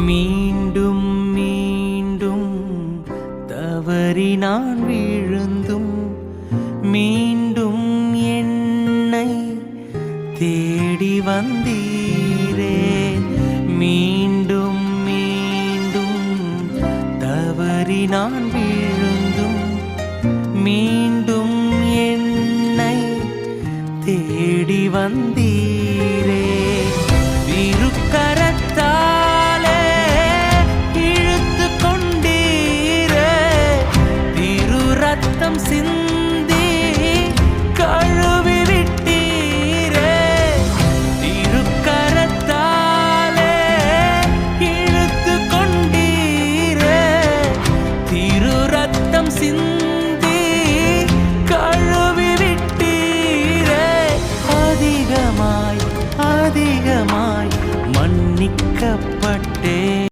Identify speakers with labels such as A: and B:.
A: மீண்டும் மீண்டும் தவறி நான் விழுந்தும் மீண்டும் என்னை தேடி வந்தீரே. மீண்டும் மீண்டும் தவறி நான் விழுந்தும் மீண்டும் என்னை தேடி வந்தீரே. திருக்கரத்தாலே இழுத்து கொண்டீரே, திரு ரத்தம் சிந்தி கழுவி விட்டீரே. திருக்கரத்தாலே இழுத்து கொண்டீரே, திரு ரத்தம் சிந்தி கழுவி விட்டீரே. அதிகமாய் அதிகமாய் மன்னிக்கப்பட்டே.